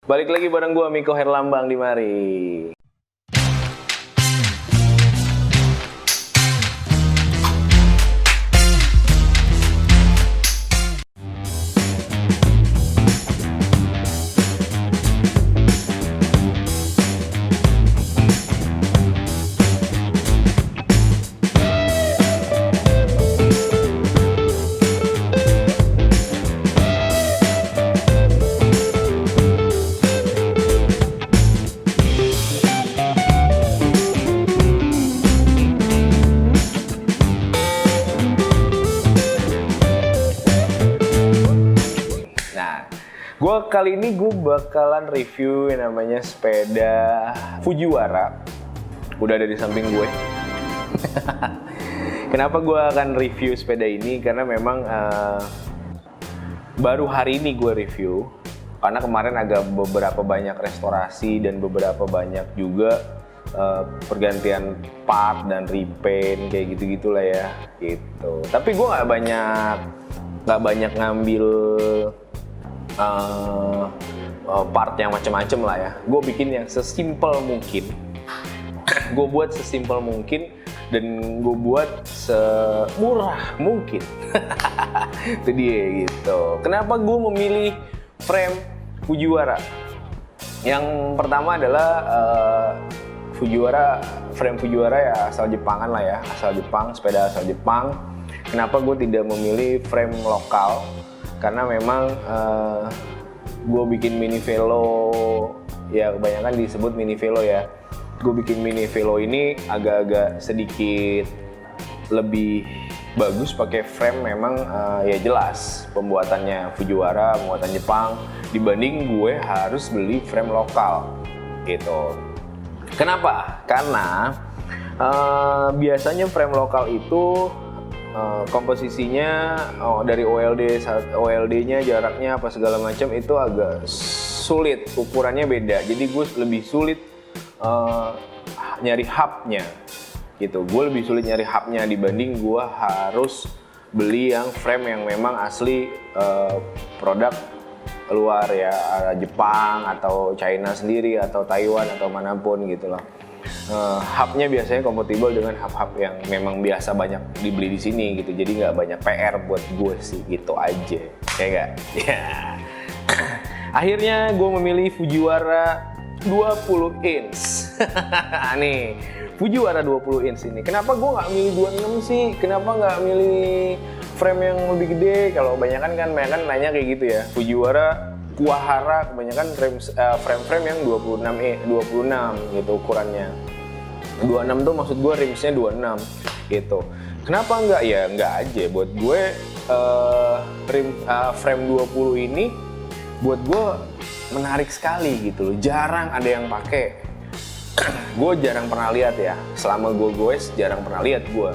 Balik lagi bareng gue Miko Herlambang di mari. Kali ini gue bakalan review yang namanya sepeda Fujiwara. Udah ada di samping gue. Kenapa gue akan review sepeda ini? Karena memang baru hari ini gue review. Karena kemarin agak beberapa banyak restorasi dan beberapa banyak juga pergantian part dan repaint kayak gitu-gitu lah ya. Gitu. Tapi gue nggak banyak ngambil part yang macam-macam lah ya. Gue bikin yang sesimpel mungkin. Gue buat sesimpel mungkin dan gue buat semurah mungkin. Itu dia gitu. Kenapa gue memilih frame Fujiwara? Yang pertama adalah frame Fujiwara ya asal Jepangan lah ya, asal Jepang, sepeda asal Jepang. Kenapa gue tidak memilih frame lokal? Karena memang gue bikin mini velo, ya kebanyakan disebut mini velo ya. Gue bikin mini velo ini agak-agak sedikit lebih bagus pakai frame memang ya jelas pembuatannya Fujiwara, pembuatan Jepang dibanding gue harus beli frame lokal gitu. Kenapa? Karena biasanya frame lokal itu komposisinya dari OLD-nya jaraknya apa segala macam itu agak sulit, ukurannya beda. Jadi gue lebih sulit nyari hubnya gitu. Gue lebih sulit nyari hubnya dibanding gue harus beli yang frame yang memang asli produk luar ya, Jepang atau China sendiri atau Taiwan atau manapun gitu loh. Hubnya biasanya kompatibel dengan hub-hub yang memang biasa banyak dibeli di sini gitu, jadi nggak banyak PR buat gue sih, gitu aja ya nggak? Ya. Akhirnya gue memilih Fujiwara 20 inch. Nih Fujiwara 20 inch ini. Kenapa gue nggak milih 26 sih? Kenapa nggak milih frame yang lebih gede? Kalau banyak kan nanya kayak gitu ya. Fujiwara Kuwahara kebanyakan frame yang 26 gitu ukurannya. 26 tuh maksud gue rimsnya 26 gitu. Kenapa enggak? Ya enggak aja. Buat gue frame 20 ini buat gue menarik sekali gitu loh. Jarang ada yang pakai. Gue jarang pernah lihat ya. Selama gue goes jarang pernah lihat gue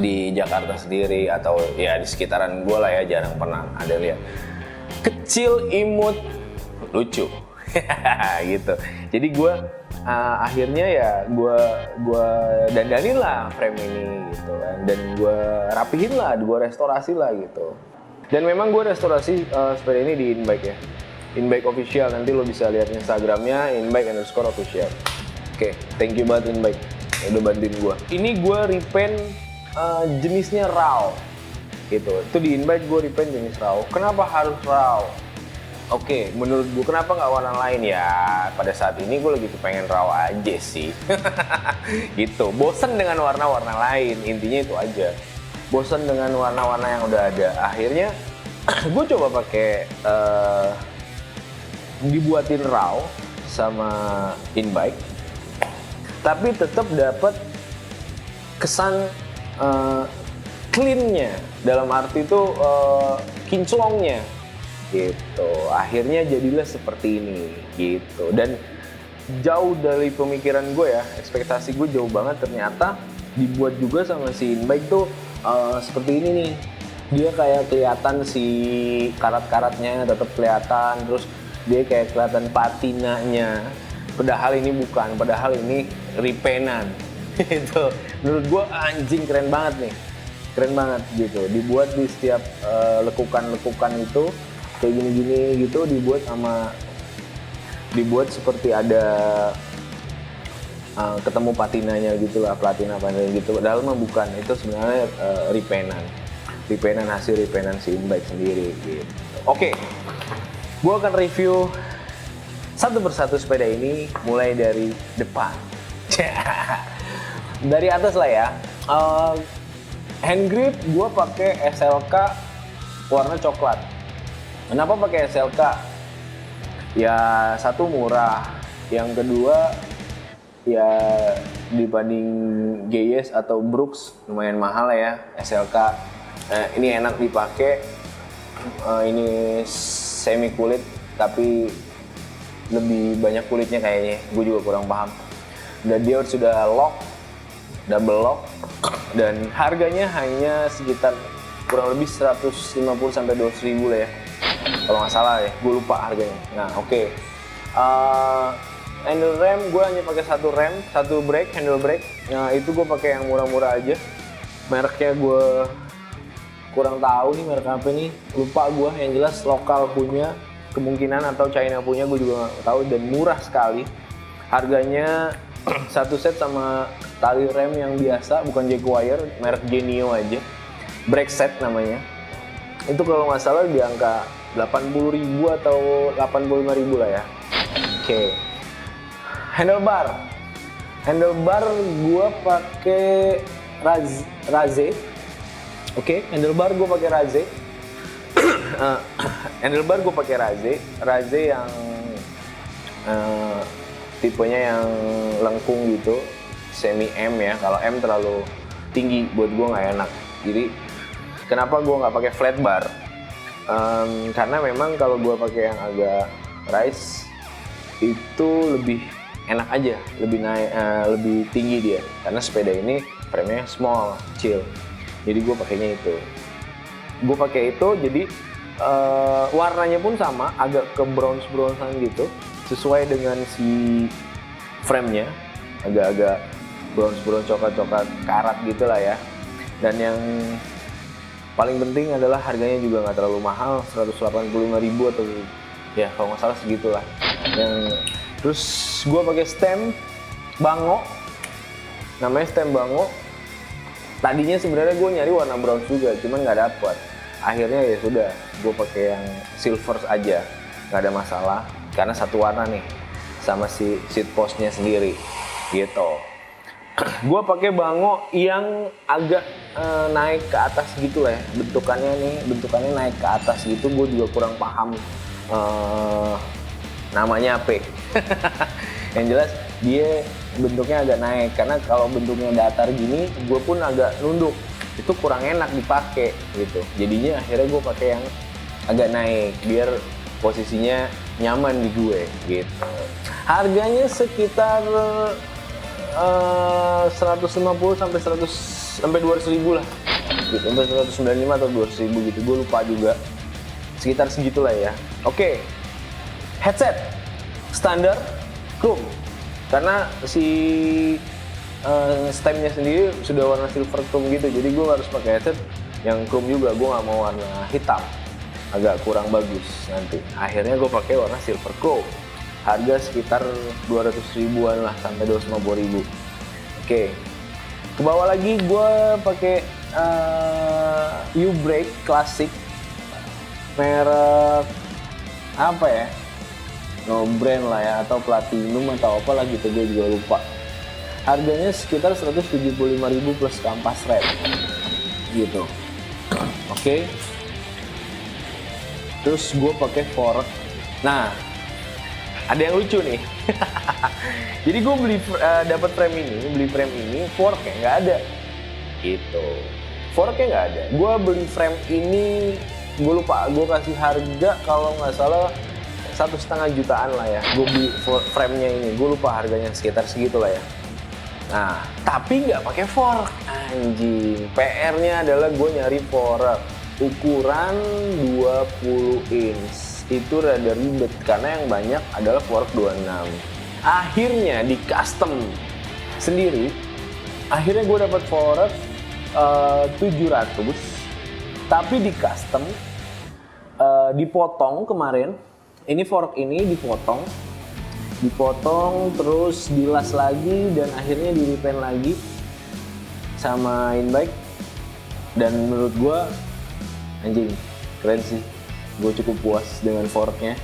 di Jakarta sendiri atau ya di sekitaran gue lah ya, jarang pernah ada lihat. Kecil, imut, lucu. Gitu. Jadi gue akhirnya ya gue dandanin lah frame ini gitu kan, dan gue rapihin lah, gue restorasi lah gitu. Dan memang gue restorasi sepeda ini di Inbike ya, Inbike official. Nanti lo bisa lihat Instagramnya inbike_official. Oke, thank you banget Inbike udah bantuin gue. Ini gue repaint jenisnya raw gitu. Itu di Inbike gue repaint jenis raw. Kenapa harus raw? Oke, menurut gue kenapa nggak warna lain ya? Pada saat ini gue lagi kepengen raw aja sih. Gitu. Bosen dengan warna-warna lain, intinya itu aja. Bosen dengan warna-warna yang udah ada. Akhirnya gue coba pakai dibuatin raw sama Inbike, tapi tetap dapat kesan clean-nya, dalam arti itu kinclongnya gitu. Akhirnya jadilah seperti ini gitu. Dan jauh dari pemikiran gue ya, ekspektasi gue jauh banget. Ternyata dibuat juga sama si Inbike tuh seperti ini nih. Dia kayak kelihatan si karat-karatnya tetap kelihatan, terus dia kayak kelihatan patinanya. Padahal ini bukan, padahal ini repaintan. Itu menurut gue anjing keren banget nih, keren banget gitu. Dibuat di setiap lekukan-lekukan itu kayak gini-gini gitu, dibuat sama dibuat seperti ada ketemu patinanya gitu lah, platina gitu. Padahal mah bukan, itu sebenarnya repaintan hasil repaintan si e-bike sendiri gitu. Oke, gue akan review satu persatu sepeda ini mulai dari depan. Dari atas lah ya. Hand grip gue pakai SLK warna coklat. Kenapa pakai SLK? Ya satu murah, yang kedua ya dibanding GS atau Brooks lumayan mahal ya SLK. Ini enak dipakai. Ini semi kulit tapi lebih banyak kulitnya kayaknya, gue juga kurang paham. Dan dia sudah lock, double lock, dan harganya hanya sekitar kurang lebih 150 sampai 200 ribu lah ya, kalau nggak salah ya, gue lupa harganya. Nah oke. Handle rem gue hanya pakai satu brake, handle brake. Nah itu gue pakai yang murah-murah aja. Mereknya gue kurang tahu nih merek apa nih, lupa gue. Yang jelas lokal punya, kemungkinan atau China punya, gue juga nggak tahu, dan murah sekali. Harganya satu set sama tali rem yang biasa, bukan Jaguar, merek Genio aja. Brake set namanya. Itu kalau nggak salah di angka 80 ribu atau 85 ribu lah ya. Oke. Handlebar gue pakai Raze. Oke, handlebar gue pakai Raze. Handlebar gue pakai Raze yang tipenya yang lengkung gitu, semi M ya. Kalau M terlalu tinggi buat gue nggak enak. Jadi kenapa gue nggak pakai flat bar? Karena memang kalau gue pakai yang agak rise itu lebih enak aja, lebih naik, lebih tinggi dia. Karena sepeda ini frame-nya small, kecil. Jadi gue pakainya itu. Gue pakai itu, jadi warnanya pun sama, agak ke bronze-bronzean gitu, sesuai dengan si frame-nya, agak-agak bronze coklat-coklat karat gitulah ya. Dan yang paling penting adalah harganya juga nggak terlalu mahal, 185 ribu atau ya kalau nggak salah segitulah. Terus gue pakai stem Bango, namanya stem Bango. Tadinya sebenarnya gue nyari warna bronze juga, cuman nggak dapet. Akhirnya ya sudah, gue pakai yang silver aja, nggak ada masalah karena satu warna nih sama si seat postnya sendiri gitu. Gue pakai Bango yang agak naik ke atas gitu lah ya, bentukannya naik ke atas gitu. Gue juga kurang paham namanya apa. Yang jelas dia bentuknya agak naik, karena kalau bentuknya datar gini gue pun agak nunduk, itu kurang enak dipakai gitu. Jadinya akhirnya gue pakai yang agak naik biar posisinya nyaman di gue gitu. Harganya sekitar 150 sampai 200 ribu lah gitu, sampai 195 atau 200 ribu gitu, gue lupa juga, sekitar segitulah ya. Oke. Headset standar chrome, karena si stemnya sendiri sudah warna silver chrome gitu, jadi gue harus pakai headset yang chrome juga. Gue nggak mau warna hitam, agak kurang bagus nanti. Akhirnya gue pakai warna silver chrome. Harga sekitar 200 ribuan lah sampai 250 ribu. Oke. Ke bawah lagi gue pakai U-Brake klasik, merek apa ya? No brand lah ya, atau platinum atau apalah gitu, gue juga lupa. Harganya sekitar 175 ribu plus kampas rem gitu. Oke. Terus gue pakai fork. Nah, ada yang lucu nih. Jadi gue dapat beli frame ini, forknya nggak ada gitu. Forknya nggak ada. Gue beli frame ini, gue lupa, gue kasih harga kalau nggak salah 1,5 jutaan lah ya. Gue beli frame-nya ini, gue lupa harganya, sekitar segitu lah ya. Nah, tapi nggak pakai fork, anjing. PR-nya adalah gue nyari fork ukuran 20 inch. Itu rada ribet karena yang banyak adalah fork 26. Akhirnya di custom sendiri, akhirnya gue dapat fork 700, tapi di custom dipotong kemarin. Ini fork ini dipotong dipotong terus dilas lagi dan akhirnya di repaint lagi sama Inbike. Dan menurut gue anjing keren sih, gue cukup puas dengan forknya.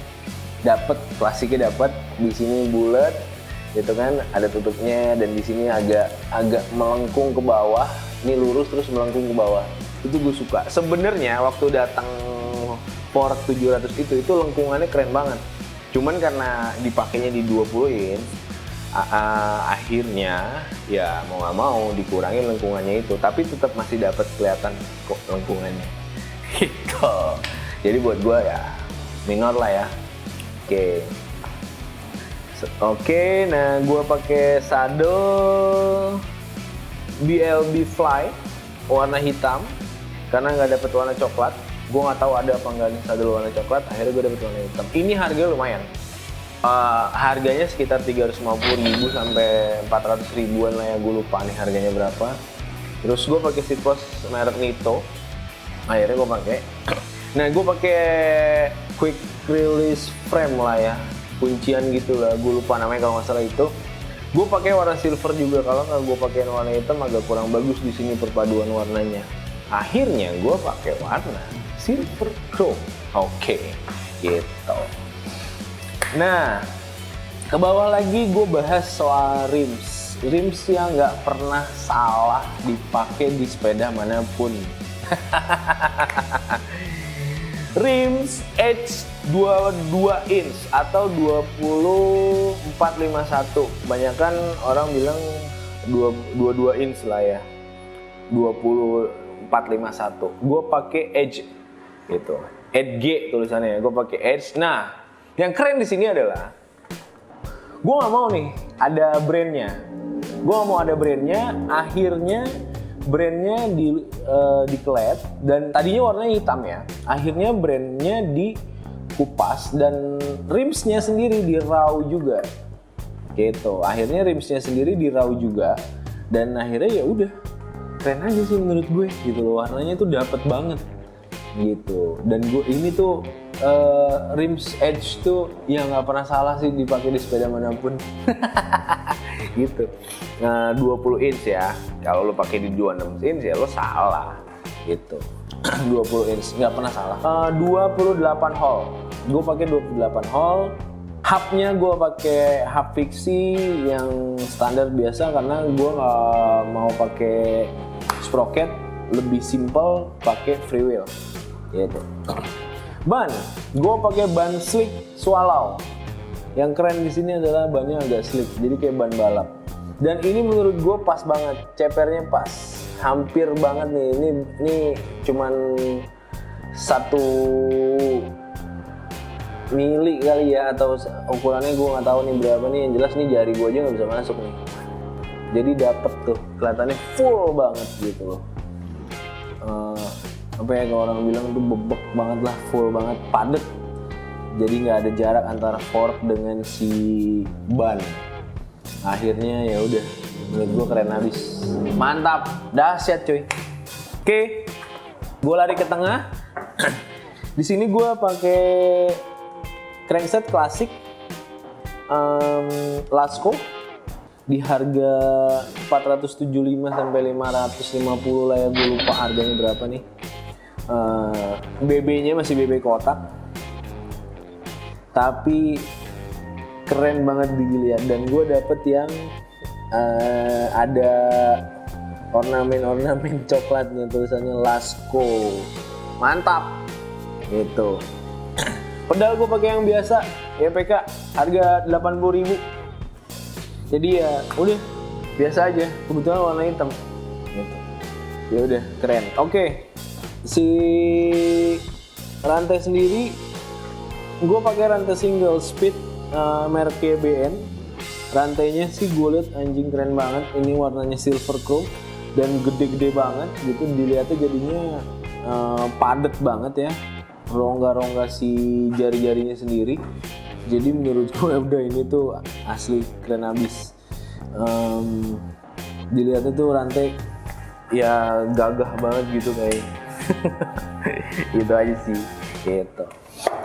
Dapet klasiknya, dapet di sini bulat gitu kan, ada tutupnya, dan di sini agak melengkung ke bawah. Ini lurus terus melengkung ke bawah. Itu gue suka. Sebenarnya waktu datang fork 700 itu lengkungannya keren banget. Cuman karena dipakainya di 20 in, akhirnya ya mau nggak mau dikurangin lengkungannya itu. Tapi tetap masih dapat kelihatan kok lengkungannya. Gitu. Jadi buat gue ya minor lah ya. Oke, nah gue pakai saddle BLB Fly warna hitam karena nggak dapet warna coklat. Gue nggak tahu ada apa nggak nih saddle warna coklat. Akhirnya gue dapet warna hitam. Ini harganya lumayan. Harganya sekitar 350.000 sampai 400.000-an lah ya, gue lupa nih harganya berapa. Terus gue pakai seat post merek Nito. Akhirnya gue pakai. Nah gue pakai quick release frame lah ya, kuncian gitu lah, gue lupa namanya kalau nggak salah itu. Gue pakai warna silver juga, kalau nggak gue pakai warna hitam agak kurang bagus di sini perpaduan warnanya. Akhirnya gue pakai warna silver chrome. Oke, gitu. Nah, ke bawah lagi gue bahas soal rims. Rims yang nggak pernah salah dipakai di sepeda manapun. Rims Edge 22 inch atau 20451. Kebanyakan orang bilang 22 inch lah ya. 20451. Gue pakai Edge gitu. Edge tulisannya ya. Gue pakai Edge. Nah, yang keren di sini adalah gue nggak mau nih ada brandnya. Gue nggak mau ada brandnya. Akhirnya brandnya dikelet dan tadinya warnanya hitam ya. Akhirnya brandnya dikupas dan rimsnya sendiri di raw juga. Gitu. Akhirnya rimsnya sendiri di raw juga dan akhirnya ya udah keren aja sih menurut gue gitu loh. Warnanya tuh dapet banget gitu. Dan gue ini tuh rims Edge tuh yang nggak pernah salah sih dipakai di sepeda manapun. Gitu. Nah, 20 inch ya. Kalau lo pakai di 26 inch ya lo salah. Gitu. 20 inch nggak pernah salah. 28 hole. Gue pakai 28 hole. Hubnya gue pakai hub fiksi yang standar biasa karena gue nggak mau pakai sprocket. Lebih simple pakai free wheel. Gitu. Ban, gue pakai ban slick Swallow. Yang keren di sini adalah bannya agak slick, jadi kayak ban balap. Dan ini menurut gue pas banget, cepernya pas, hampir banget nih. Ini cuman 1 mili kali ya, atau ukurannya gue nggak tahu nih berapa nih. Yang jelas nih jari gue aja nggak bisa masuk nih. Jadi dapet tuh, kelihatannya full banget gitu loh. Apa ya kalau orang bilang tuh bebek banget lah, full banget, padet. Jadi nggak ada jarak antara fork dengan si ban. Akhirnya ya udah, menurut gue keren abis, mantap, dahsyat cuy. Oke, gue lari ke tengah. Di sini gue pakai crankset klasik Lasco di harga 475 sampai 550 lah ya, gue lupa harganya berapa nih. BB-nya masih BB kotak, tapi keren banget dilihat. Dan gue dapet yang ada ornamen coklatnya, tulisannya Lasco, mantap gitu. Pedal gue pakai yang biasa YPK, harga 80.000. Jadi ya udah biasa aja, kebetulan warna hitam gitu. Ya udah keren. Oke. Si rantai sendiri gue pakai rantai single speed merek KBN. Rantainya sih gue liat anjing keren banget. Ini warnanya silver chrome dan gede-gede banget gitu. Dilihatnya jadinya padat banget ya, rongga-rongga si jari-jarinya sendiri. Jadi menurut gue udah ini tuh asli keren abis. Dilihatnya tuh rantai ya gagah banget gitu kayak. Gitu aja sih gitu.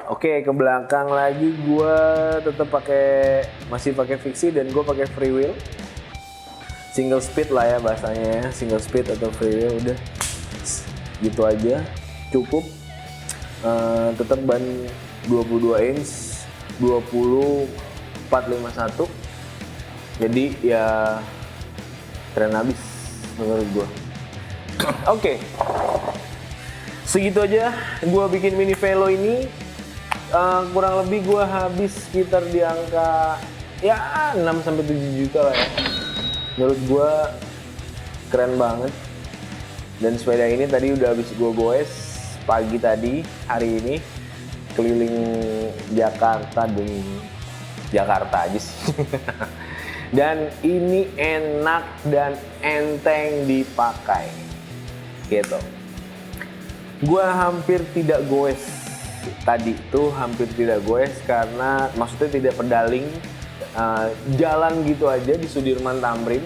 Oke, ke belakang lagi gue tetap masih pakai fiksi dan gue pakai free wheel. Single speed lah ya bahasanya, single speed atau free wheel, udah gitu aja cukup. Tetap ban 22 inch 20451. Jadi ya keren abis menurut gue. Oke. Segitu aja gue bikin mini velo ini. Kurang lebih gue habis sekitar di angka ya 6-7 juta lah ya. Menurut gue keren banget. Dan sepeda ini tadi udah habis gue goes pagi tadi, hari ini keliling Jakarta dan Jakarta aja sih. Dan ini enak dan enteng dipakai gitu. Gue hampir tidak goes tadi tuh, hampir tidak goes karena maksudnya tidak pedaling, jalan gitu aja di Sudirman Tamrin.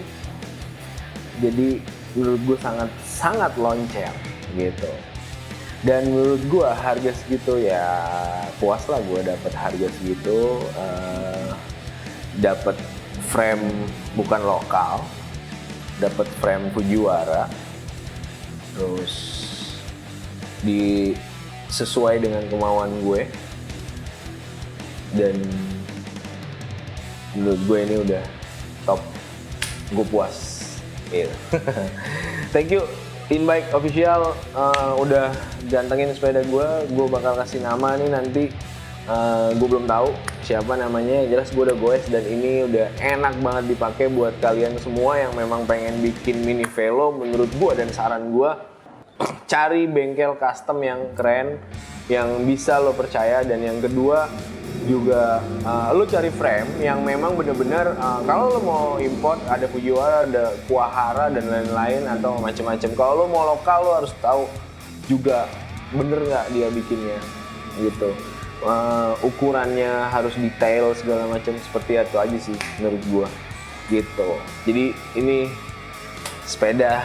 Jadi menurut gue sangat loncer gitu. Dan menurut gue harga segitu ya puas lah gue dapat harga segitu. Dapat frame bukan lokal, dapat frame Fujiwara, terus sesuai dengan kemauan gue, dan menurut gue ini udah top, gue puas gitu. Thank you Inbike Official udah gantengin sepeda gue bakal kasih nama nih nanti. Gue belum tahu siapa namanya, yang jelas gue udah goes dan ini udah enak banget dipakai buat kalian semua yang memang pengen bikin mini velo. Menurut gue dan saran gue, cari bengkel custom yang keren, yang bisa lo percaya. Dan yang kedua juga lo cari frame yang memang bener-bener kalau lo mau import ada Fujiwara, ada Kuwahara dan lain-lain atau macam-macam. Kalau lo mau lokal lo harus tahu juga bener nggak dia bikinnya gitu. Ukurannya harus detail segala macam, seperti itu aja sih menurut gua gitu. Jadi ini sepeda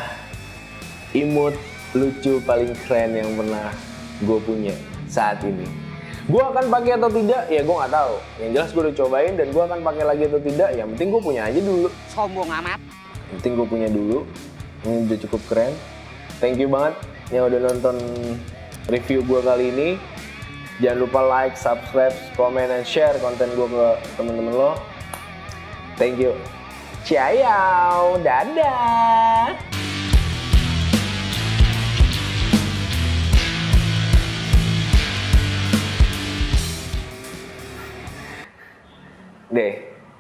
imut lucu paling keren yang pernah gue punya saat ini. Gue akan pakai atau tidak ya gue nggak tahu. Yang jelas gue udah cobain dan gue akan pakai lagi atau tidak. Yang penting gue punya aja dulu. Sombong amat. Yang penting gue punya dulu. Ini udah cukup keren. Thank you banget yang udah nonton review gue kali ini. Jangan lupa like, subscribe, comment, dan share konten gue ke temen-temen lo. Thank you. Ciao, dadah. Deh.